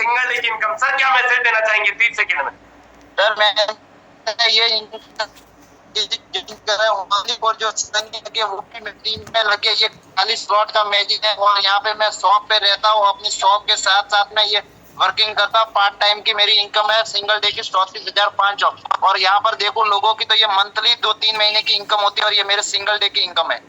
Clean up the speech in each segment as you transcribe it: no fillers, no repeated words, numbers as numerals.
Single day की income. Sir क्या message देना चाहेंगे 30 सेकंड में? सर मैं ये और जो लगे वो भी मेरी टीम में लगे। ये 40 स्लॉट का मैजिक है और यहाँ पे मैं शॉप पे रहता हूँ। अपनी शॉप के साथ साथ में ये वर्किंग करता हूँ। पार्ट टाइम की मेरी इनकम है सिंगल डे की 34,500 और यहाँ पर देखो लोगों की तो ये मंथली 2-3 महीने की इनकम होती है और ये मेरे सिंगल डे की इनकम है।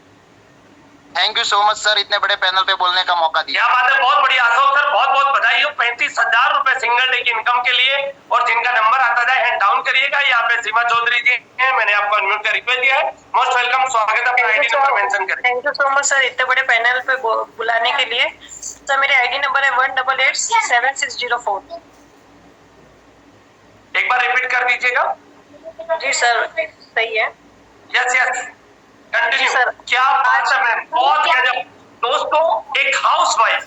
Thank you so much sir, इतने बड़े पैनल पे बोलने का मौका दिया। क्या बात है, बहुत बढ़िया। अशोक सर बहुत बहुत बधाई हो 35,000 रुपए सिंगल डे की इनकम के लिए। और जिनका नंबर आता जाए हैंड डाउन करिएगा। यहाँ पे सीमा चौधरी जी हैं, मैंने आपको अनम्यूट का रिक्वेस्ट दिया है। मोस्ट वेलकम, स्वागत है, अपना आईडी नंबर मेंशन करें। Thank you so much sir इतने बड़े पैनल पे बुलाने के लिए। सर मेरे आईडी नंबर है 1887604। एक बार रिपीट कर दीजिएगा। जी सर सही है। Yes yes continue sir. क्या बात है मैम, बहुत गजब। दोस्तों एक हाउसवाइफ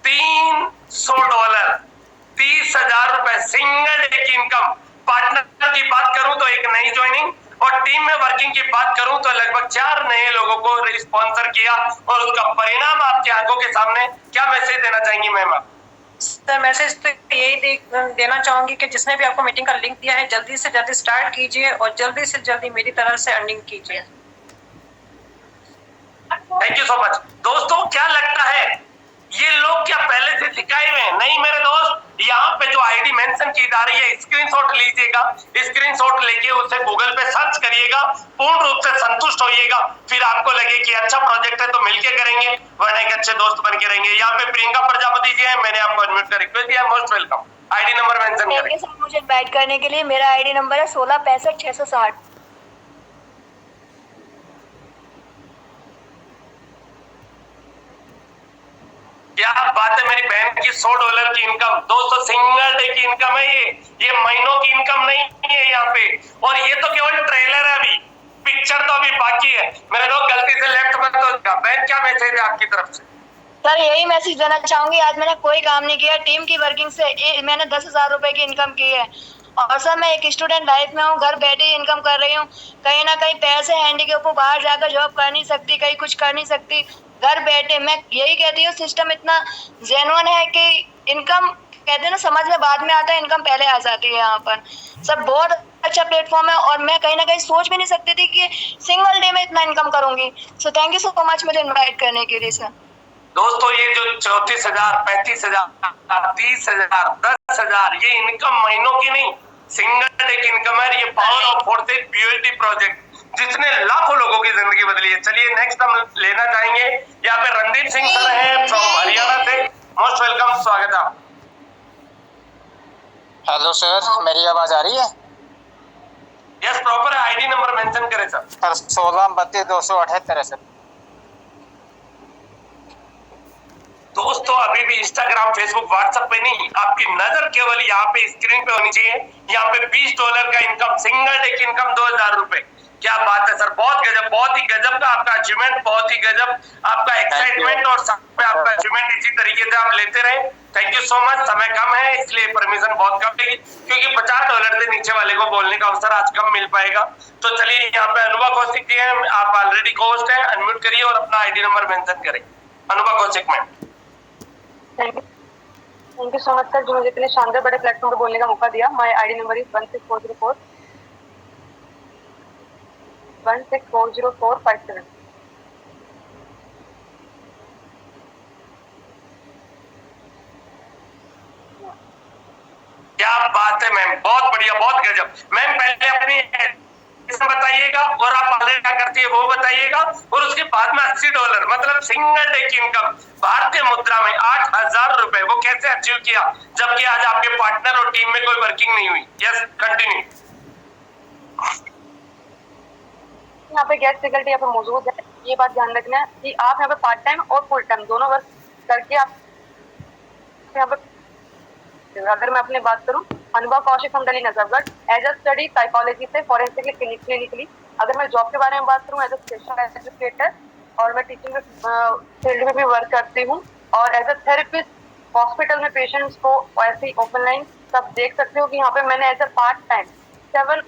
$300 30,000 रुपए सिंगल डे की इनकम। पार्टनर की बात करूं तो एक नई ज्वाइनिंग और टीम में वर्किंग की बात करूं तो लगभग 4 नए लोगों को स्पॉन्सर किया और उसका परिणाम आपकी आंखों के सामने। क्या मैसेज देना चाहेंगी मैम आप? सर मैसेज तो यही देना चाहूंगी कि जिसने भी आपको मीटिंग का लिंक दिया है जल्दी से जल्दी स्टार्ट कीजिए और जल्दी से जल्दी मेरी तरह से अर्निंग कीजिए। Thank you so much. दोस्तों क्या लगता है ये लोग क्या पहले से सिखाए हुए हैं? नहीं मेरे दोस्त, यहाँ पे जो आईडी मेंशन की जा रही है स्क्रीनशॉट लीजिएगा। स्क्रीनशॉट लेके उसे गूगल पे सर्च करिएगा, पूर्ण रूप से संतुष्ट होइएगा। फिर आपको लगे कि अच्छा प्रोजेक्ट है तो मिलके करेंगे, वरना एक अच्छे दोस्त बन के रहेंगे। यहाँ पे प्रियंका प्रजापति जी है, मैंने आपको अनम्यूट का रिक्वेस्ट दिया। Most welcome, ID number mention करें। सर मुझे इनवाइट करने के लिए। मेरा आईडी नंबर है 1665 660। क्या बात है, मेरी बहन की $100 की इनकम। दोस्तों सिंगल डे की इनकम है ये महीनों की इनकम नहीं है यहाँ पे। और ये तो केवल ट्रेलर है, अभी पिक्चर तो अभी बाकी है। मेरे दोस्त गलती से लेफ्ट मत हो। बहन क्या मैसेज है आपकी तरफ से? सर यही मैसेज देना चाहूंगी, आज मैंने कोई काम नहीं किया। टीम की वर्किंग से मैंने 10,000 रुपए की इनकम की है। और सर मैं एक स्टूडेंट लाइफ में हूँ, घर बैठे ही इनकम कर रही हूँ। कहीं ना कहीं पैसे हैंडी के ऊपर बाहर जाकर जॉब कर नहीं सकती, कहीं कुछ कर नहीं सकती। घर बैठे मैं यही कहती हूँ सिस्टम इतना जेन्युइन है कि इनकम कहते हैं ना समझ में बाद में आता है, इनकम पहले आ जाती है। यहाँ पर सर बहुत अच्छा प्लेटफॉर्म है और मैं कहीं ना कहीं सोच भी नहीं सकती थी कि सिंगल डे में इतना इनकम करूंगी। So thank you so much मुझे इन्वाइट करने के लिए सर। दोस्तों ये जो 34,000 35,000 30,000 10,000 ये इनकम महीनों की नहीं, सिंगल डे की इनकम है। ये power of forces POT project जिसने लाखों लोगों की जिंदगी बदली है। चलिए नेक्स्ट हम लेना चाहेंगे, यहाँ पे रणदीप सिंह सर हैं फ्रॉम हरियाणा से। मोस्ट वेलकम, स्वागत है। हेलो सर, मेरी आवाज आ रही है? यस प्रॉपर है, आईडी नंबर मेंशन करें सर। सर 1632,278 है सर। दोस्तों अभी भी इंस्टाग्राम फेसबुक व्हाट्सएप पे नहीं, आपकी नजर केवल यहाँ पे स्क्रीन पे होनी चाहिए। यहाँ पे $20 का इनकम, सिंगल डे की इनकम 2,000 रुपए। क्या बात है सर, बहुत गजब, बहुत ही गजब का आपका अचीवमेंट, बहुत ही गजब आपका एक्साइटमेंट और साथ में आपका अचीवमेंट इसी तरीके से आप लेते रहे। Thank you so much. समय कम है इसलिए परमिशन बहुत कम देगी, क्योंकि $50 से नीचे वाले को बोलने का अवसर आज कम मिल पाएगा। तो चलिए यहाँ पे अनुभव कौशिक जी हैं, आप ऑलरेडी होस्ट है, अनम्यूट करिए और अपना आईडी नंबर मेंशन करें। अनुभव Kaushik ma'am. Thank you so much sir, जो मुझे इतने शानदार बड़े प्लेटफॉर्म पे बोलने का मौका दिया। My ID number is 16404 1640457। क्या बात है मैम, बहुत बढ़िया, बहुत गजब। मैम पहले अपनी बताइएगा और आप ऑलरेडी क्या करती है वो बताइएगा, और उसके बाद में $80 मतलब सिंगल डे की इनकम भारतीय मुद्रा में 8,000 रुपए वो कैसे अचीव किया, जबकि आज आपके पार्टनर और टीम में कोई वर्किंग नहीं हुई। Yes continue. यहाँ पे गेस्ट फैकल्टी यहाँ पे मौजूद है। ये बात ध्यान रखना है कि आप यहाँ पे पार्ट टाइम और फुल टाइम दोनों वर्क करके आप यहाँ पे। अगर मैं अपनी बात करूँ, अनुभव कौशिक हम Delhi Najafgarh as a study psychology से फॉरेंसिक क्लिनिकली। अगर मैं जॉब के बारे में बात करूँ, एज अ स्पेशल एजुकेटर और मैं टीचिंग फील्ड में भी वर्क करती हूँ। और एज अ थेरेपिस्ट हॉस्पिटल में पेशेंट्स को ऐसे ही ओपन लाइन सब देख सकते हो कि यहाँ पे मैंने as a part time 7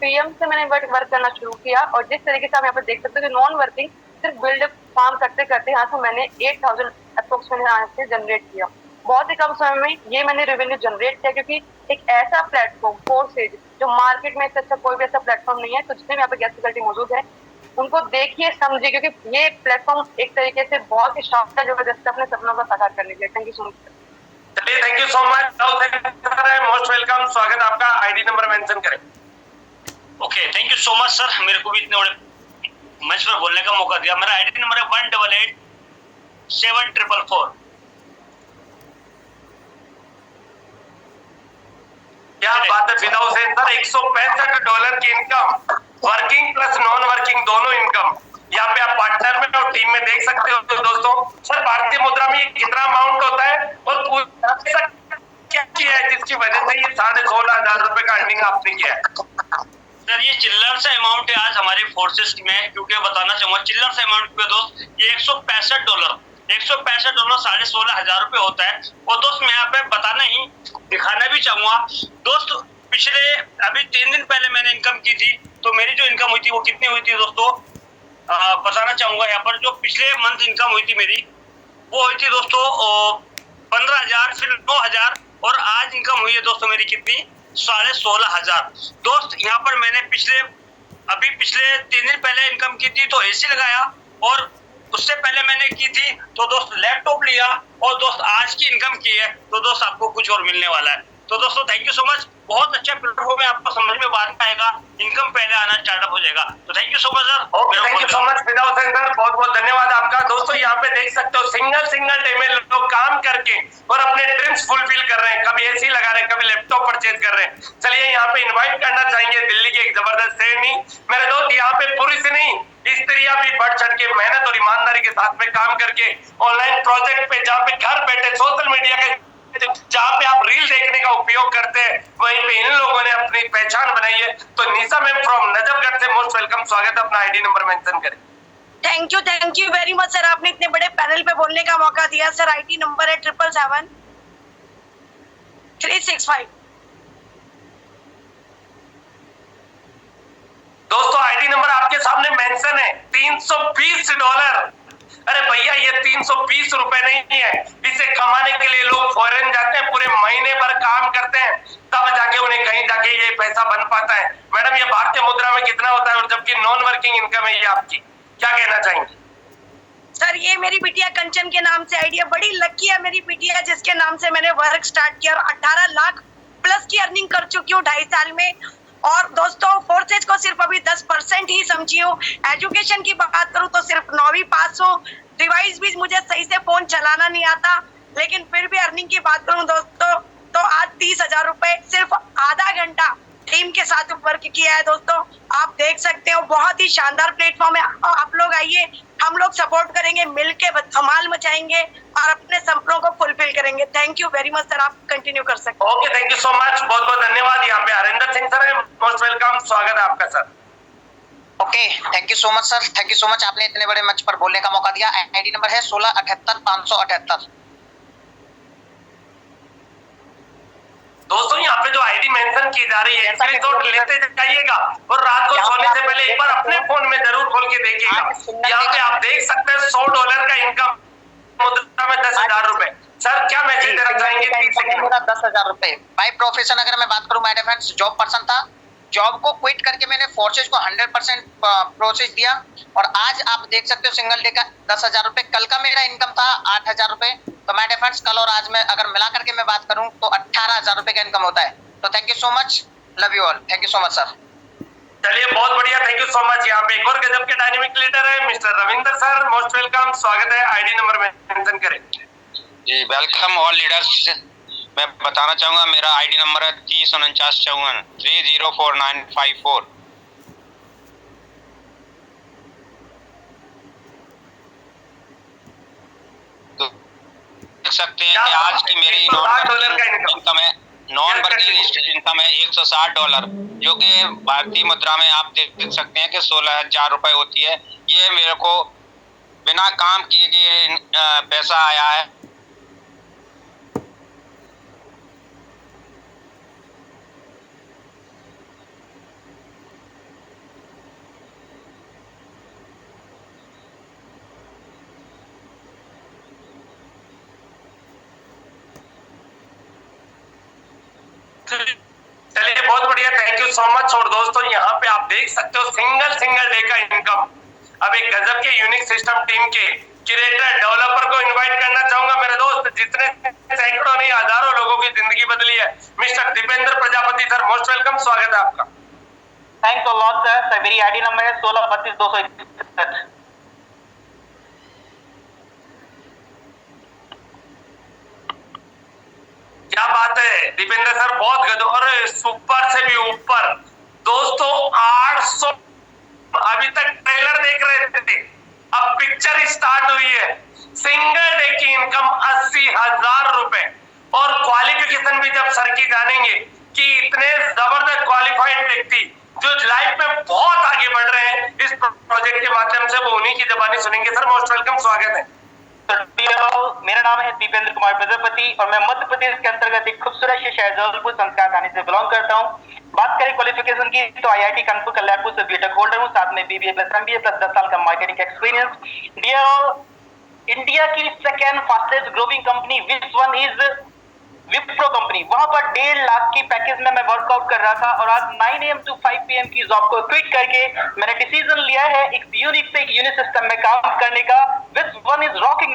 PM से मैंने वर्क करना शुरू किया। और जिस तरीके से आप यहाँ पे देख सकते हो कि नॉन वर्किंग सिर्फ बिल्ड काम करते करते यहाँ से मैंने 8,000 अप्रोक्सीमेटली यहाँ से जनरेट किया। बहुत ही कम समय में ये मैंने रेवेन्यू जनरेट किया, क्योंकि एक ऐसा प्लेटफॉर्म फोर्सेज जो मार्केट में इससे अच्छा कोई भी ऐसा प्लेटफॉर्म नहीं है। तो जितने भी यहाँ पे गेस्ट फैकल्टी मौजूद है उनको देखिए समझिए, क्योंकि ये प्लेटफॉर्म एक तरीके से बहुत ही शानदार जबरदस्त अपने सपनों को साकार करने के लिए। Thank you so much. चलिए, thank you so much, most welcome, स्वागत आपका। आईडी नंबर मेंशन करें। Okay, thank you so much sir, मेरे को भी इतने बड़े मंच पर बोलने का मौका दिया। मेरा आईडी नंबर है 1887444। क्या बात है फिदा हुसैन सर, $165 की income, working plus non working दोनों इनकम। यहाँ पे आप पार्टनर में और टीम में देख सकते हो दोस्तों। सर, भारतीय मुद्रा में ये कितना अमाउंट होता है और क्या किया है जिसकी वजह से ये ₹16,500 का अर्निंग आपने किया है? सर, ये चिल्लर से अमाउंट है आज हमारे फोर्सेस में, क्योंकि बताना चाहूंगा चिल्लर से अमाउंट पे दोस्त, ये $165 ₹16,500 होता है। और दोस्त, मैं यहाँ पे बताना ही दिखाना भी चाहूंगा दोस्त, पिछले अभी 3 दिन पहले मैंने इनकम की थी, तो मेरी जो इनकम हुई थी वो कितनी हुई थी दोस्तों, बताना चाहूंगा यहाँ पर। जो पिछले मंथ इनकम हुई थी मेरी, वो हुई थी दोस्तों 15,000, फिर 9,000, और आज इनकम हुई है दोस्तों मेरी कितनी, 16,500। दोस्त, यहाँ पर मैंने पिछले 3 दिन पहले इनकम की थी तो एसी लगाया, और उससे पहले मैंने की थी तो दोस्त लैपटॉप लिया, और दोस्त आज की इनकम की है तो दोस्त आपको कुछ और मिलने वाला है। तो दोस्तों, थैंक यू सो मच। बहुत अच्छा प्लेटफॉर्म है, आपको समझ में बाद में आएगा, इनकम पहले आना स्टार्टअप हो जाएगा। तो thank you so much sir. Okay, thank you so much फिदा हुसैन सर, बहुत बहुत धन्यवाद आपका। दोस्तों, यहाँ पे देख सकते हो सिंगल डे में लोग काम करके और अपने ड्रीम्स फुलफिल कर रहे हैं। कभी एसी लगा रहे हैं, कभी लैपटॉप परचेज कर रहे हैं। चलिए, यहाँ पे इन्वाइट करना चाहेंगे दिल्ली की एक जबरदस्त श्रेणी। मेरे दोस्त, यहाँ पे पुरुष नहीं, स्त्रियां भी बढ़ चढ़ के मेहनत और ईमानदारी के साथ में काम करके ऑनलाइन प्रोजेक्ट पे, जहाँ पे घर बैठे सोशल मीडिया के, जहाँ पे आप रील देखने का उपयोग करते हैं, वहीं पे इन लोगों ने अपनी पहचान बनाई है। तो निशा मैम फ्रॉम नजफगढ़ से मोस्ट वेलकम, स्वागत है, अपना आईडी नंबर मेंशन करें। Thank you very much sir, आपने इतने बड़े पैनल पे बोलने का मौका दिया। सर, आईडी नंबर है 777-365। दोस्तों, आईडी नंबर आपके सामने मेंशन है, $320। अरे भैया, ये ₹320 नहीं है। इसे कमाने के लिए लोग फॉरेन जाते हैं, पूरे महीने भर काम करते हैं, तब जाके उन्हें कहीं जाके ये पैसा बन पाता है। मैडम, ये भारतीय मुद्रा में कितना होता है, और जबकि नॉन वर्किंग इनकम है ये आपकी, क्या कहना चाहेंगे? सर, ये मेरी बिटिया कंचन के नाम से आईडी है। बड़ी लकी है मेरी बिटिया, जिसके नाम से मैंने वर्क स्टार्ट किया, और 18 लाख प्लस की अर्निंग कर चुकी हूँ 2.5 साल में। और दोस्तों, फोर्सेज को सिर्फ अभी 10% ही समझी हूँ। एजुकेशन की बात करूँ तो सिर्फ 9वीं पास हूँ। डिवाइस भी मुझे सही से फोन चलाना नहीं आता, लेकिन फिर भी अर्निंग की बात करूँ दोस्तों, तो आज 30,000 रुपए सिर्फ आधा घंटा टीम के साथ वर्क किया है। दोस्तों, आप देख सकते हो, बहुत ही शानदार प्लेटफॉर्म है। आप लोग आइए, हम लोग सपोर्ट करेंगे, मिलके धमाल मचाएंगे और अपने सपनों को फुलफिल करेंगे। Thank you very much sir, आप कंटिन्यू कर सकते हैं। Okay, thank you so much, बहुत बहुत धन्यवाद। यहाँ पे हरिंदर सिंह सर है, मोस्ट वेलकम, स्वागत है आपका sir. Okay, thank you so much sir, thank you so much, आपने इतने बड़े मंच पर बोलने का मौका दिया। आईडी नंबर है 16,78,578। दोस्तों, यहाँ पे जो आईडी मेंशन की जा रही है, स्क्रीनशॉट लेते जाइएगा और रात को सोने से पहले एक बार अपने फोन में जरूर खोल के देखिएगा। यहाँ पे आप देख सकते हैं $100 का इनकम, मुद्रा में $10,000। सर, क्या मैसेज देना चाहेंगे? 30 सेकंड। मेरा 10,000 रुपए। बाय प्रोफेशन अगर मैं बात करूं, my dear friends, job person था, जॉब को क्विट करके मैंने फोर्सेज को 100% प्रोसेस दिया, और आज आप देख सकते हो सिंगल डे का 10,000 रुपए। कल का मेरा इनकम था 8,000 रुपए। तो माय डियर फ्रेंड्स, कल और आज में अगर मिला करके मैं बात करूं तो 18,000 रुपए का इनकम होता है। तो thank you so much, love you all, thank you so much sir. चलिए, बहुत बढ़िया, थैंक यू सो मच। यहाँ पे एक और गजब के डायनेमिक लीडर है mister Ravinder sir, most welcome, स्वागत है, आईडी नंबर मेंशन करें। जी, वेलकम ऑल लीडर्स। मैं बताना चाहूँगा, मेरा आईडी नंबर है 304954 304954। तो देख सकते हैं कि आज की मेरी $160 का इनकम है, नॉन वर्किंग इनकम है $160, जो कि भारतीय मुद्रा में आप देख सकते हैं कि 16,000 रुपए होती है। ये मेरे को बिना काम किए पैसा आया है। चलिए बहुत बढ़िया, थैंक यू सो मच। और दोस्तों यहाँ पे आप देख सकते हो सिंगल डे का इनकम। अब एक गजब के यूनिक सिस्टम टीम के क्रिएटर डेवलपर को इनवाइट करना चाहूंगा मेरे दोस्त, जितने सैकड़ों नहीं हजारों लोगों की जिंदगी बदली है। Mister Deependra Prajapati sir, most welcome, स्वागत है आपका। Thanks a lot sir. मेरी आईडी नंबर है 16322261। क्या बात है दीपेंद्र सर, बहुत गजब और सुपर से भी ऊपर। दोस्तों 800 अभी तक ट्रेलर देख रहे थे, अब पिक्चर स्टार्ट हुई है। सिंगल डे की इनकम 80,000 रुपए और क्वालिफिकेशन भी जब सर की जानेंगे कि इतने जबरदस्त क्वालिफाइड व्यक्ति जो लाइफ में बहुत आगे बढ़ रहे हैं इस प्रोजेक्ट के माध्यम से, वो उन्हीं की जबानी सुनेंगे। सर मोस्ट वेलकम, स्वागत है। मेरा नाम है दीपेंद्र कुमार प्रजापति और मैं मध्य प्रदेश के अंतर्गत एक खूबसूरत से शहर जबलपुर संस्कार थाने से बिलोंग करता हूँ। बात करें क्वालिफिकेशन की तो IIT कानपुर कल्याणपुर से बीटेक होल्डर हूँ, साथ में BBA प्लस MBA प्लस 10 साल का marketing experience. Dear all, India की second fastest growing company Wipro company, वहां पर 1.5 लाख की पैकेज में मैं वर्कआउट कर रहा था और आज 9 AM to 5 PM की जॉब को क्विट करके मैंने डिसीजन लिया है एक यूनिक से यूनिक सिस्टम में काम करने का। Which one is rocking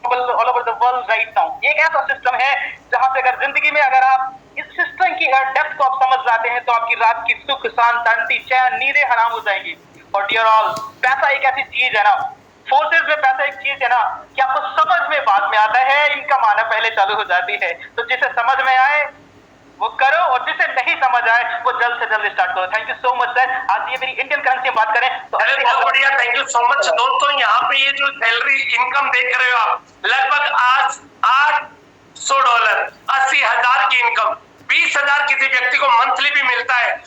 all over the world right now. ये एक ऐसा सिस्टम है जहां पे अगर जिंदगी में अगर आप इस सिस्टम की डेप्थ को आप समझ जाते हैं तो आपकी रात की सुख शांति चैन नींदें हराम हो जाएंगी। और डियर ऑल, पैसा एक ऐसी चीज है ना, फोर्सेस में पैसा एक चीज है ना कि आपको समझ में बाद में आता है, इनकम आना पहले चालू हो जाती है। तो जिसे समझ में आए वो करो और जिसे नहीं समझ आए वो जल्द से जल्द स्टार्ट करो। Thank you so much sir. आज ये मेरी इंडियन करेंसी में बात करें तो बहुत बढ़िया, थैंक यू सो मच। दोस्तों यहाँ पे ये जो सैलरी इनकम देख रहे हो आप, लगभग $800, 80,000 की इनकम, 20,000 किसी व्यक्ति को मंथली भी मिलता है,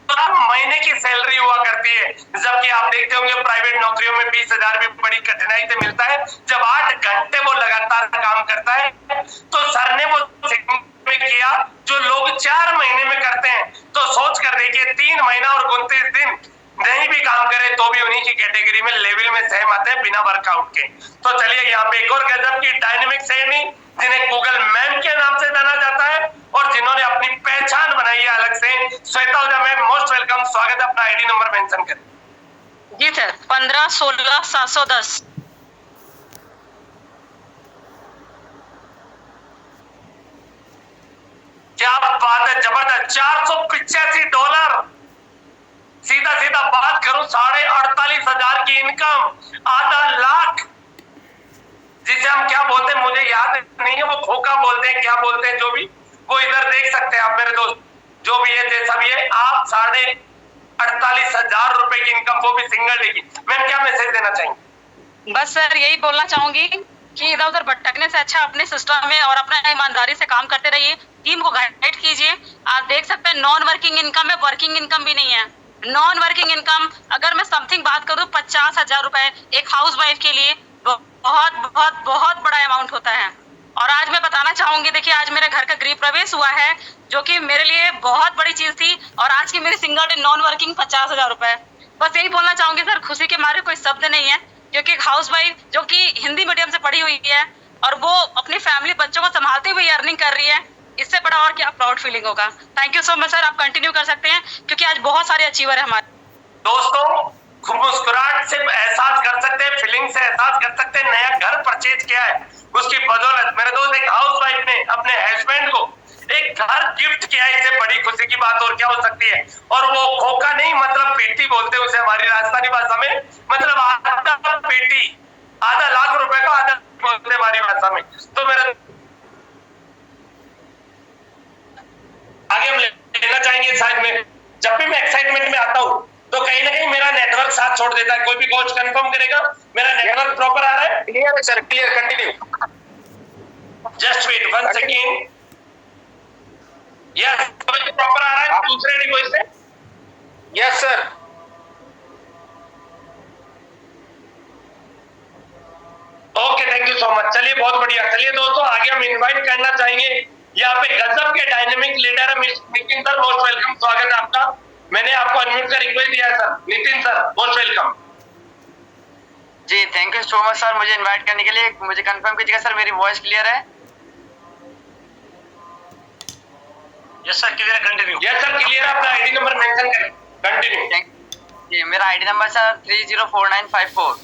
महीने की सैलरी हुआ करती है। जबकि आप देखते होंगे प्राइवेट नौकरियों में 20,000 भी बड़ी कठिनाई से मिलता है। जब 8 घंटे वो लगातार काम करता है तो सर ने वो में किया जो लोग 4 महीने में करते हैं। तो सोच कर देखिए 3 महीना और 29 दिन नहीं भी काम करे तो भी उन्हीं की कैटेगरी में लेवल में सेम आते हैं बिना वर्कआउट के। तो चलिए यहाँ पे एक और गजब की डायनेमिक श्रेणी जिन्हें गूगल मैम के नाम से जाना जाता है और जिन्होंने अपनी पहचान बनाई है अलग से, श्वेता ओझा मैम, मोस्ट वेलकम, स्वागत है। अपना आईडी नंबर मेंशन करें। जी सर, 1516-710। क्या बात है, जबरदस्त। $485, सीधा बात करूं 48,500 की इनकम, आधा लाख, जिसे हम क्या बोलते हैं मुझे याद नहीं है, वो खोखा बोलते हैं, क्या बोलते हैं, जो भी, वो इधर देख सकते हैं आप मेरे दोस्त, जो भी है जैसा भी है। आप 48,500 रुपए की इनकम, वो भी सिंगल डे की। मैम क्या मैसेज देना चाहेंगे? बस सर यही बोलना चाहूंगी कि इधर उधर भटकने से अच्छा अपने सिस्टम में और अपना ईमानदारी से काम करते रहिए, टीम को गाइड कीजिए। आप देख सकते हैं नॉन वर्किंग इनकम है, वर्किंग इनकम भी नहीं है। नॉन वर्किंग इनकम अगर मैं समथिंग बात करूं 50,000 रुपए एक हाउस वाइफ के लिए बहुत बहुत बहुत बड़ा अमाउंट होता है। और आज मैं बताना चाहूंगी, देखिए आज मेरे घर का गृह प्रवेश हुआ है जो कि मेरे लिए बहुत बड़ी चीज थी और आज की मेरी सिंगल डे नॉन वर्किंग 50,000 रुपए। बस यही बोलना चाहूंगी सर, खुशी के मारे कोई शब्द नहीं है, क्योंकि एक हाउस वाइफ जो कि हिंदी मीडियम से पढ़ी हुई है और वो अपनी फैमिली बच्चों को संभालते हुए अर्निंग कर रही है, इससे बड़ा और क्या प्राउड फीलिंग होगा। Thank you so much sir, आप कंटिन्यू कर सकते हैं क्योंकि आज बहुत सारे अचीवर है हमारे। दोस्तों मुस्कुराहट से एहसास कर सकते हैं, फीलिंग से एहसास कर सकते हैं नया घर परचेज किया है उसकी बदौलत। मेरे दोस्त एक हाउस वाइफ ने अपने हस्बैंड को एक घर गिफ्ट किया है, इससे बड़ी खुशी की बात और क्या हो सकती है। और वो खोखा नहीं, मतलब पेटी बोलते हैं उसे हमारी राजस्थानी भाषा में, मतलब आधा पेटी, आधा लाख रुपए को आधा बोलते हैं हमारी भाषा में। तो मेरा आगे हम लेना चाहेंगे साइड में। जब भी मैं एक्साइटमेंट में आता हूँ तो कहीं ना कहीं मेरा नेटवर्क साथ छोड़ देता है। कोई भी कोच कंफर्म करेगा मेरा नेटवर्क प्रॉपर आ रहा है? क्लियर है sir, clear, continue. Just wait 1 second. Yes, proper आ रहा है दूसरे डिवाइस से? Yes sir. Okay, thank you so much. चलिए बहुत बढ़िया। चलिए दोस्तों आगे हम इनवाइट करना चाहेंगे यहाँ पे गजब के डायनेमिक लीडर है नितिन सर, मोस्ट वेलकम, स्वागत है आपका। मैंने आपको अनम्यूट का रिक्वेस्ट दिया है sir. Nitin sir most welcome. जी thank you so much sir मुझे इनवाइट करने के लिए। मुझे कंफर्म कीजिएगा सर मेरी वॉइस क्लियर है? Yes sir, clear, continue. Yes sir clear, अपना आईडी नंबर मेंशन करें, कंटिन्यू। ये मेरा आईडी नंबर सर 304954।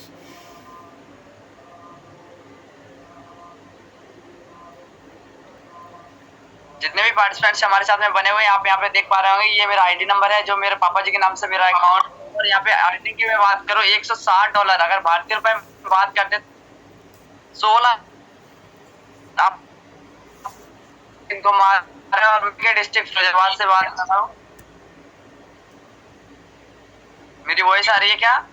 जितने भी पार्टिसिपेंट्स हमारे साथ में बने हुए हैं आप यहाँ पे देख पा रहे होंगे, ये मेरा आईडी नंबर है जो मेरे पापा जी के नाम से मेरा अकाउंट। और यहाँ पे अर्निंग की मैं बात करूँ $160, अगर भारतीय रुपए में बात करते 16 आप इनको मार और मैं डिस्ट्रिक्ट फिरोजाबाद से बात कर रहा हूँ। मेरी वॉइस आ रही है क्या?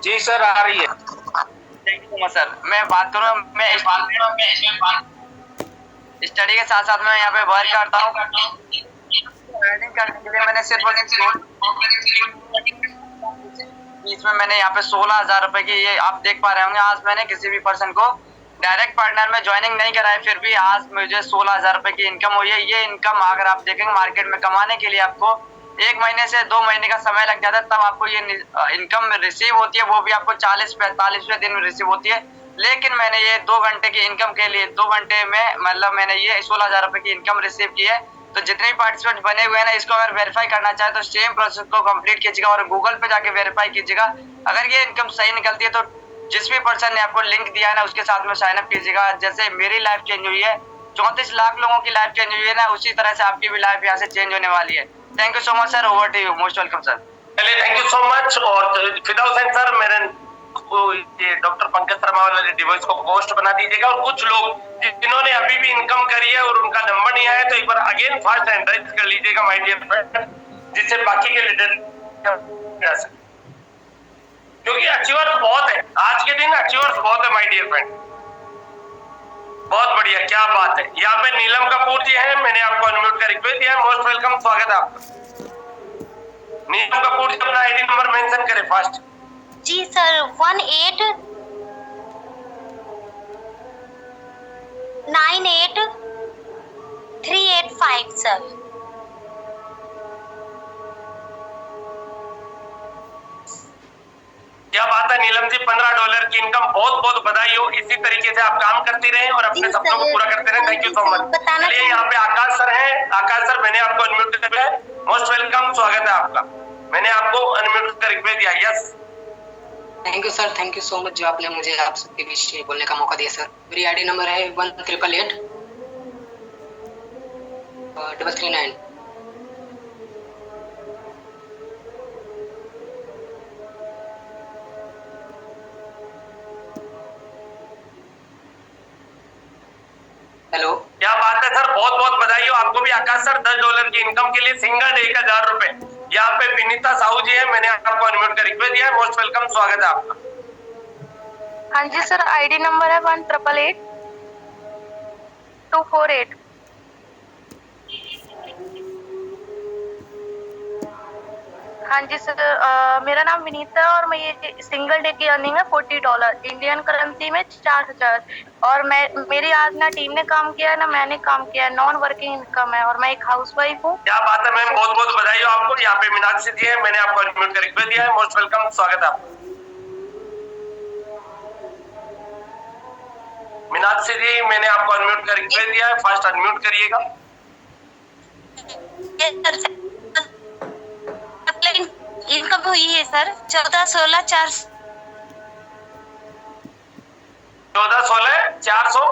जी सर आ रही है। Thank you so much sir. मैं बात करूँ, मैं स्टडी के साथ साथ में यहाँ पे वर्क करता हूँ। अर्निंग करने के लिए मैंने सिर्फ इसमें मैंने यहाँ पे 16,000 रुपए की, ये आप देख पा रहे होंगे, आज मैंने किसी भी पर्सन को डायरेक्ट पार्टनर में ज्वाइनिंग नहीं कराई, फिर भी आज मुझे 16,000 रुपए की इनकम हुई है। ये इनकम अगर आप देखेंगे मार्केट में कमाने के लिए आपको 1 महीने से 2 महीने का समय लग जाता है, तब आपको ये इनकम रिसीव होती है, वो भी आपको 40-45वें दिन में रिसीव होती है। लेकिन मैंने ये 2 घंटे की इनकम के लिए 2 घंटे में मतलब मैंने ये 16,000 रुपए की इनकम रिसीव की है। तो जितने भी पार्टिसिपेंट बने हुए हैं ना, इसको अगर वेरीफाई करना चाहे तो सेम प्रोसेस को कंप्लीट कीजिएगा और गूगल पे जाके वेरीफाई कीजिएगा। अगर ये इनकम सही निकलती है तो जिस भी पर्सन ने आपको लिंक दिया है ना, उसके साथ में साइन अप कीजिएगा। जैसे मेरी लाइफ चेंज हुई है, 34 लाख लोगों की लाइफ चेंज हुई है ना, उसी तरह से आपकी भी लाइफ यहाँ से चेंज होने वाली है। Thank you so much sir, over to you, most welcome sir. चलिए थैंक यू सो मच। और फिदा हुसैन सर, मेरे ये डॉक्टर पंकज शर्मा वाले डिवाइस को पोस्ट बना दीजिएगा। और कुछ लोग जिन्होंने अभी भी इनकम करी है और उनका नंबर नहीं आया, तो एक बार अगेन फास्ट एंट्रेंस कर लीजिएगा माय डियर फ्रेंड, जिससे बाकी के लीडर, क्योंकि अचीवर्स बहुत है आज के दिन, अचीवर्स बहुत है माय डियर फ्रेंड। बहुत बढ़िया, क्या बात है। यहाँ पे नीलम कपूर जी हैं, मैंने आपको अनम्यूट का रिक्वेस्ट दिया है, मोस्ट वेलकम, स्वागत है आपका। नीलम कपूर जी अपना आईडी नंबर मेंशन करें फास्ट। जी सर 1898385 सर। क्या बात है नीलम जी, $15 की इनकम, बहुत बहुत बधाई हो। इसी तरीके से आप काम करते रहें और अपने सपनों को पूरा करते रहें। Thank you so much. चलिए यहाँ पे आकाश सर हैं। आकाश सर, मैंने आपको अनम्यूट कर दिया है, मोस्ट वेलकम, स्वागत है आपका। मैंने आपको अनम्यूट का रिक्वेस्ट दिया। Yes thank you sir, thank you so much जो आपने मुझे आप सबके बीच बोलने का मौका दिया सर। मेरी आईडी नंबर है 1888339। हेलो, क्या बात है सर, बहुत बहुत बधाई हो आपको भी। आकाश सर, $10 की इनकम के लिए सिंगल डे का 1,000 रुपए। यहाँ पे विनीता साहू जी है, मैंने आपको अनम्यूट का रिक्वेस्ट दिया है, मोस्ट वेलकम, स्वागत है आपका। हाँ जी सर, आईडी नंबर है 1888248। हाँ जी सर, मेरा नाम विनीता है और मैं ये सिंगल डे की अर्निंग है $40 इंडियन करेंसी में 4,000। और मेरी आज ना टीम ने काम किया है ना मैंने काम किया है, नॉन वर्किंग इनकम है और मैं एक हाउसवाइफ हूँ। क्या बात है मैम, बहुत बहुत बधाई हो आपको। यहाँ पे मीनाक्षी जी है, मैंने आपको अनम्यूट का रिक्वेस्ट दिया है, मोस्ट वेलकम, स्वागत है आपका। मीनाक्षी जी, मैंने आपको अनम्यूट का रिक्वेस्ट दिया है, फास्ट अनम्यूट करिएगा। इनकम हुई है सर 14-16-400।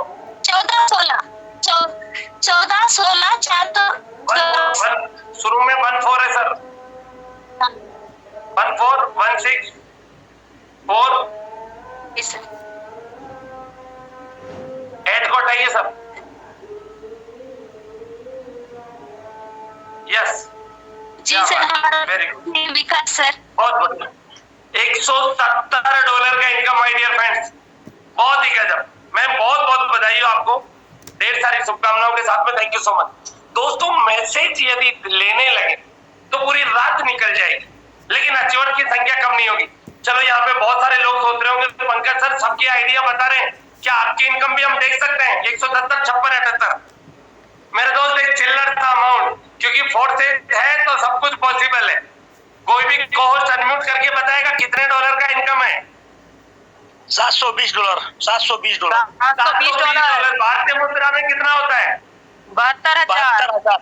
शुरू में 14 है सर, 14164 ऐड को हटाइए सर। यस जी सर, वेरी गुड, विकास सर। बहुत बढ़िया। $170 का इनकम माय डियर फ्रेंड्स, बहुत ही गजब। मैं बहुत बहुत बधाई हो आपको, ढेर सारी शुभकामनाओं के साथ में। Thank you so much. दोस्तों, मैसेज यदि लेने लगे तो पूरी रात निकल जाएगी, लेकिन अचीवर की संख्या कम नहीं होगी। चलो, यहाँ पे बहुत सारे लोग सोच रहे होंगे पंकज सर सबकी आइडिया बता रहे हैं, क्या आपकी इनकम भी हम देख सकते हैं? 170, 56, 78 मेरे दोस्त, एक चिल्लर था अमाउंट, क्योंकि 4 से है तो सब कुछ पॉसिबल है। कोई भी कोहोस्ट अनम्यूट करके बताएगा कितने डॉलर का इनकम है? $720। $720 भारतीय मुद्रा में कितना होता है? 72,000।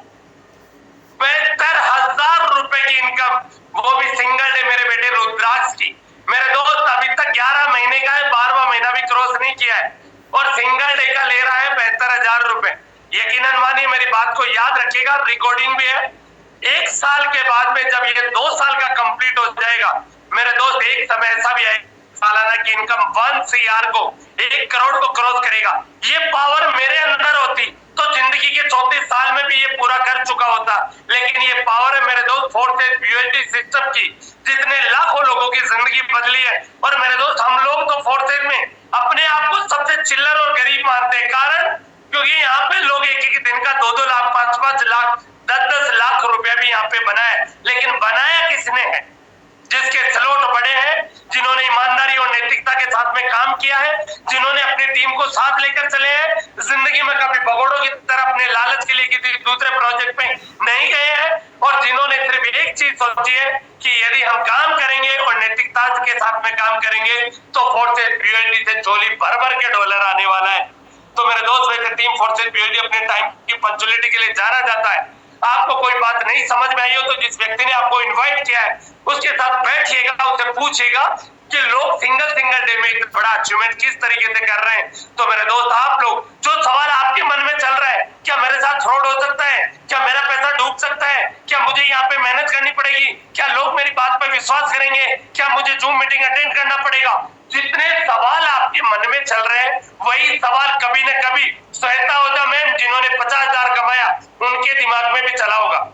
लाख की। मेरे दोस्त अभी तक 11 महीने का है, 12वां महीना भी क्रॉस नहीं किया है और सिंगल डे का ले रहा है 72,000 रुपए। यकीनन मानिए, मेरी बात को याद रखिएगा, रिकॉर्डिंग भी है। 1 साल के बाद में जब ये 2 साल का कंप्लीट हो जाएगा मेरे दोस्त, एक समय ऐसा भी आएगा सालाना की इनकम 1 CR को 1 करोड़ को क्रॉस करेगा। ये पावर मेरे अंदर होती तो जिंदगी के 34 साल में भी ये पूरा कर चुका होता, लेकिन ये पावर है मेरे दोस्त फोर्सेस BUSD सिस्टम की, जितने लाखों लोगों की जिंदगी बदली है। और मेरे दोस्त, हम लोग तो फोर्सेस में अपने आप को सबसे चिल्लर और गरीब मानते हैं, कारण क्योंकि यहाँ पे लोग एक दिन का 2-2 लाख, 5-5 लाख, 10-10 लाख रुपया भी यहाँ पे बनाया। लेकिन बनाया किसने है? जिसके स्लॉट बड़े हैं, जिन्होंने ईमानदारी और नैतिकता के साथ में काम किया है, जिन्होंने अपनी टीम को साथ लेकर चले हैं, जिंदगी में कभी भगोड़ों की तरह अपने लालच के लिए किसी दूसरे प्रोजेक्ट में नहीं गए हैं, और जिन्होंने सिर्फ एक चीज सोची है कि यदि हम काम करेंगे और नैतिकता के साथ में काम करेंगे तो फोर्सेस BUSD से झोली भर भर के डॉलर आने वाला है। तो मेरे दोस्त, वैसे टीम फोर्सेस BUSD अपने टाइम की पंक्चुअलिटी के लिए जाना जाता है। आपको कोई बात नहीं समझ में आई हो तो जिस व्यक्ति ने आपको इनवाइट किया है उसके साथ बैठिएगा, उससे पूछिएगा कि लोग सिंगल डे में एक बड़ा अचीवमेंट किस तरीके से कर रहे हैं। तो मेरे दोस्त, आप लोग जो सवाल आपके मन में चल रहा है, क्या मेरे साथ फ्रॉड हो सकता है, क्या मेरा पैसा डूब सकता है, क्या मुझे यहाँ पे मेहनत करनी पड़ेगी, क्या लोग मेरी बात पर विश्वास करेंगे, क्या मुझे जूम मीटिंग अटेंड करना पड़ेगा, जितने सवाल आपके मन में चल रहे हैं वही सवाल कभी न कभी श्वेता ओझा मैम, जिन्होंने 50,000 कमाया, उनके दिमाग में भी चला होगा।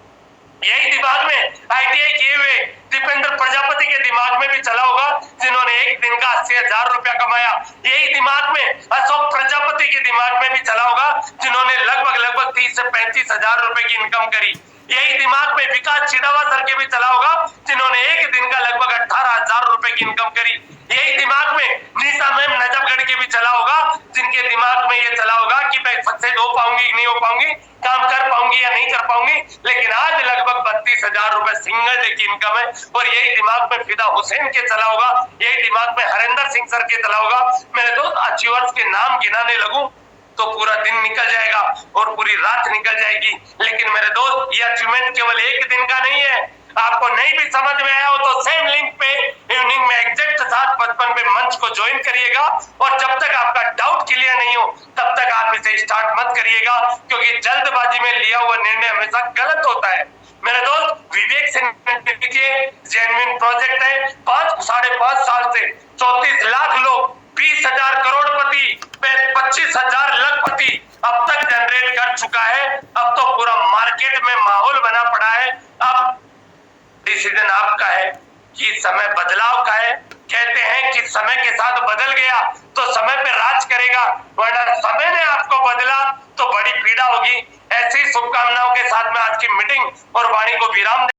यही दिमाग में ITI किए हुए दीपेंद्र प्रजापति के दिमाग में भी चला होगा, जिन्होंने एक दिन का 80,000 रुपया कमाया। यही दिमाग में अशोक प्रजापति के दिमाग में भी चला होगा, जिन्होंने लगभग 30 से 35,000 रुपए की इनकम करी। यही दिमाग में विकास चिदावा सर के भी चला होगा, जिन्होंने एक दिन का लगभग 18,000 रुपए की इनकम करी। यही दिमाग में निशा मैम नजफगढ़ के भी चला होगा, जिनके दिमाग में ये चला होगा कि मैं सक्सेस हो पाऊंगी नहीं हो पाऊंगी, काम कर पाऊंगी या नहीं कर पाऊंगी। लेकिन आज लगभग 32,000 रुपए सिंगल डे की इनकम है। और यही दिमाग में फिदा हुसैन के चला होगा, यही दिमाग में हरिंदर सिंह सर के चला होगा। मेरे दोस्त, अचीवर्स के नाम गिनाने लगूं तो पूरा दिन निकल जाएगा और पूरी रात निकल जाएगी। लेकिन मेरे दोस्त, ये अचीवमेंट केवल एक दिन का नहीं है। आपको नहीं भी समझ में आया हो तो सेम लिंक पे इवनिंग में एग्जैक्ट 7:55 पे मंच को ज्वाइन करिएगा। और जब तक आपका डाउट क्लियर नहीं हो तब तक आप इसे स्टार्ट मत करिएगा, क्योंकि जल्दबाजी में लिया हुआ निर्णय हमेशा गलत होता है। मेरे दोस्त, विवेक से लीजिए, जेन्युइन प्रोजेक्ट है। 5-5.5 साल से 34 लाख लोग, 20,000 करोड़पति, 25,000 लखपति अब तक जनरेट कर चुका है। अब तो पूरा मार्केट में माहौल बना पड़ा है। अब डिसीजन आपका है कि समय बदलाव का है। कहते हैं कि समय के साथ बदल गया तो समय पे राज करेगा, वरना समय ने आपको बदला तो बड़ी पीड़ा होगी। ऐसी शुभकामनाओं के साथ में आज की मीटिंग और वाणी को विराम